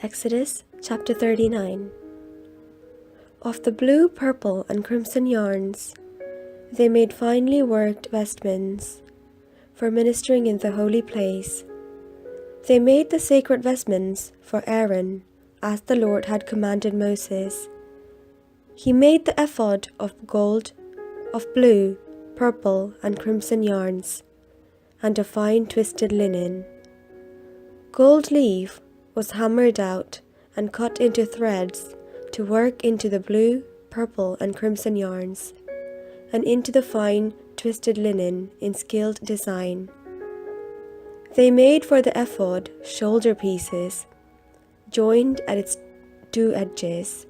Exodus chapter 39. Of the blue, purple, and crimson yarns, they made finely worked vestments for ministering in the holy place. They made the sacred vestments for Aaron, as the Lord had commanded Moses. He made the ephod of gold, of blue, purple, and crimson yarns, and of fine twisted linen. Gold leaf was hammered out and cut into threads to work into the blue, purple, and crimson yarns, and into the fine twisted linen in skilled design. They made for the ephod shoulder pieces, joined at its two edges.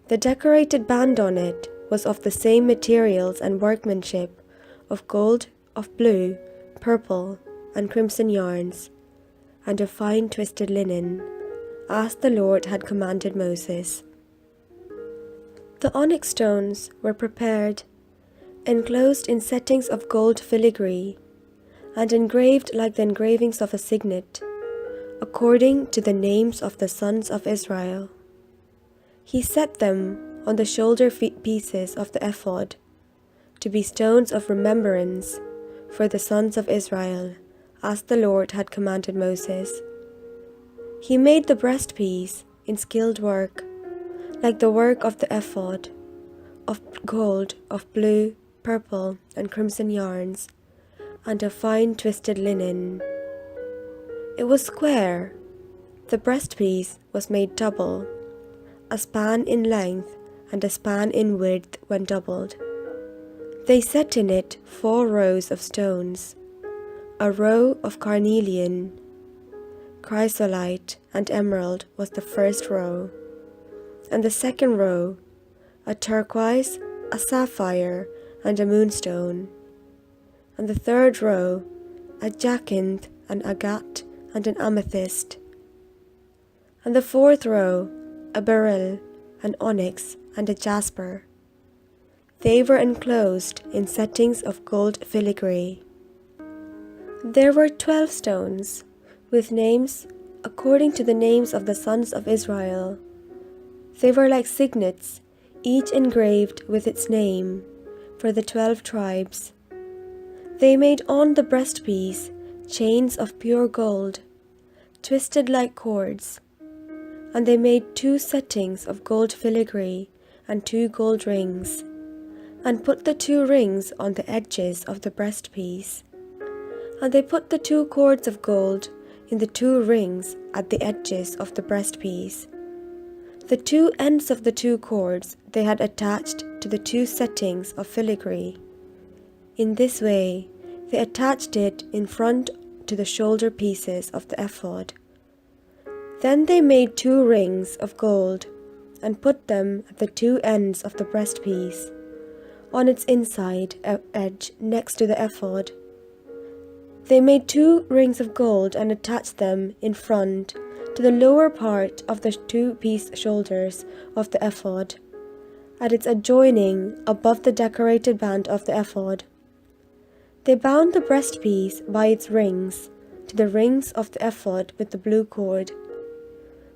The decorated band on it was of the same materials and workmanship of gold, of blue, purple, and crimson yarns, and of fine twisted linen, as the Lord had commanded Moses. The onyx stones were prepared, enclosed in settings of gold filigree, and engraved like the engravings of a signet, according to the names of the sons of Israel. He set them on the shoulder pieces of the ephod, to be stones of remembrance for the sons of Israel, as the Lord had commanded Moses. He made the breastpiece in skilled work, like the work of the ephod, of gold, of blue, purple, and crimson yarns, and of fine twisted linen. It was square. The breastpiece was made double, a span in length and a span in width when doubled. They set in it 4 rows of stones, a row of carnelian, chrysolite, and emerald was the first row, and the second row, a turquoise, a sapphire, and a moonstone, and the third row, a jacinth, an agate, and an amethyst, and the fourth row, a beryl, an onyx, and a jasper. They were enclosed in settings of gold filigree. There were 12 stones, with names according to the names of the sons of Israel. They were like signets, each engraved with its name, for the 12 tribes. They made on the breastpiece chains of pure gold, twisted like cords, and they made 2 settings of gold filigree and 2 gold rings, and put the 2 rings on the edges of the breastpiece. And they put the 2 cords of gold in the 2 rings at the edges of the breastpiece. The 2 ends of the 2 cords they had attached to the 2 settings of filigree. In this way, they attached it in front to the shoulder pieces of the ephod. Then they made 2 rings of gold and put them at the 2 ends of the breastpiece, on its inside edge next to the ephod. They made 2 rings of gold and attached them in front to the lower part of the 2-piece shoulders of the ephod, at its adjoining above the decorated band of the ephod. They bound the breastpiece by its rings to the rings of the ephod with the blue cord,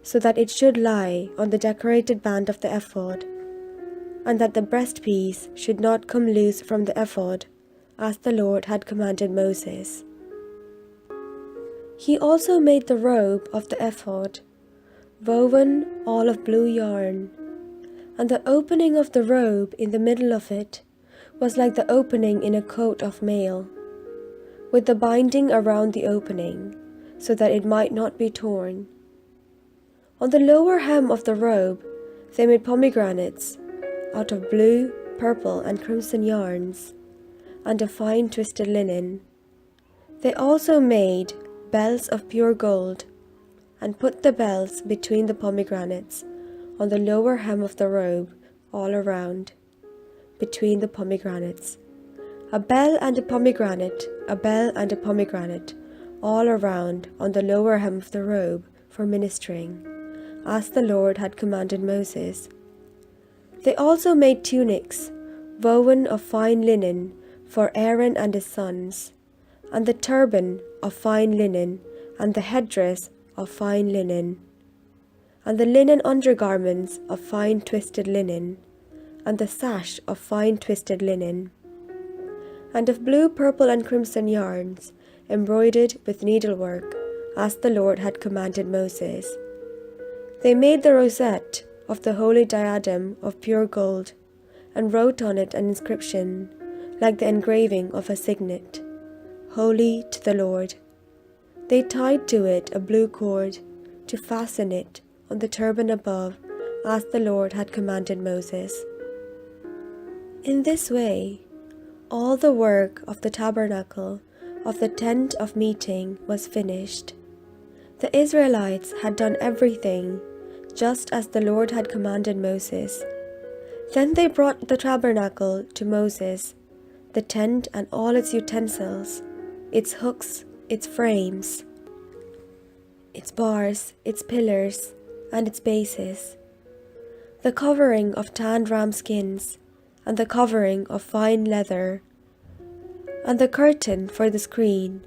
so that it should lie on the decorated band of the ephod, and that the breastpiece should not come loose from the ephod, as the Lord had commanded Moses. He also made the robe of the ephod, woven all of blue yarn, and the opening of the robe in the middle of it was like the opening in a coat of mail, with the binding around the opening, so that it might not be torn. On the lower hem of the robe they made pomegranates out of blue, purple, and crimson yarns, and of fine twisted linen. They also made bells of pure gold, and put the bells between the pomegranates on the lower hem of the robe all around, between the pomegranates. A bell and a pomegranate, a bell and a pomegranate, all around on the lower hem of the robe for ministering, as the Lord had commanded Moses. They also made tunics, woven of fine linen, for Aaron and his sons, and the turban of fine linen, and the headdress of fine linen, and the linen undergarments of fine twisted linen, and the sash of fine twisted linen, and of blue, purple, and crimson yarns, embroidered with needlework, as the Lord had commanded Moses. They made the rosette of the holy diadem of pure gold, and wrote on it an inscription, like the engraving of a signet, "Holy to the Lord." They tied to it a blue cord, to fasten it on the turban above, as the Lord had commanded Moses. In this way, all the work of the tabernacle of the tent of meeting was finished. The Israelites had done everything, just as the Lord had commanded Moses. Then they brought the tabernacle to Moses, the tent and all its utensils, its hooks, its frames, its bars, its pillars, and its bases, the covering of tanned ram skins, and the covering of fine leather, and the curtain for the screen,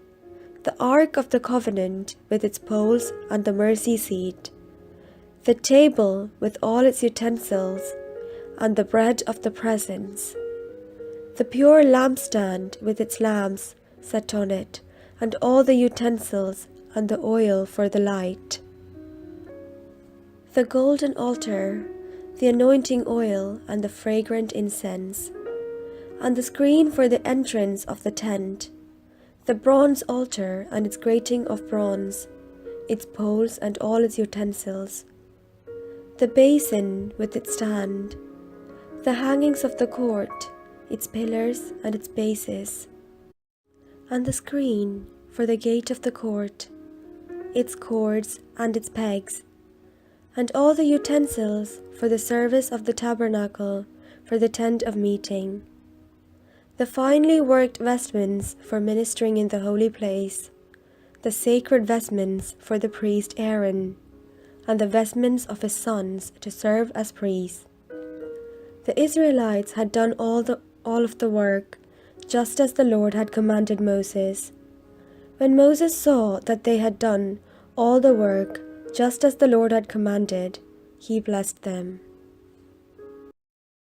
the ark of the covenant with its poles and the mercy seat, the table with all its utensils, and the bread of the presence, the pure lampstand with its lamps set on it, and all the utensils, and the oil for the light, the golden altar, the anointing oil, and the fragrant incense, and the screen for the entrance of the tent, the bronze altar and its grating of bronze, its poles and all its utensils, the basin with its stand, the hangings of the court, its pillars and its bases, and the screen for the gate of the court, its cords and its pegs, and all the utensils for the service of the tabernacle, for the tent of meeting, the finely worked vestments for ministering in the holy place, the sacred vestments for the priest Aaron, and the vestments of his sons to serve as priests. The Israelites had done all of the work, just as the Lord had commanded Moses. When Moses saw that they had done all the work, just as the Lord had commanded, he blessed them.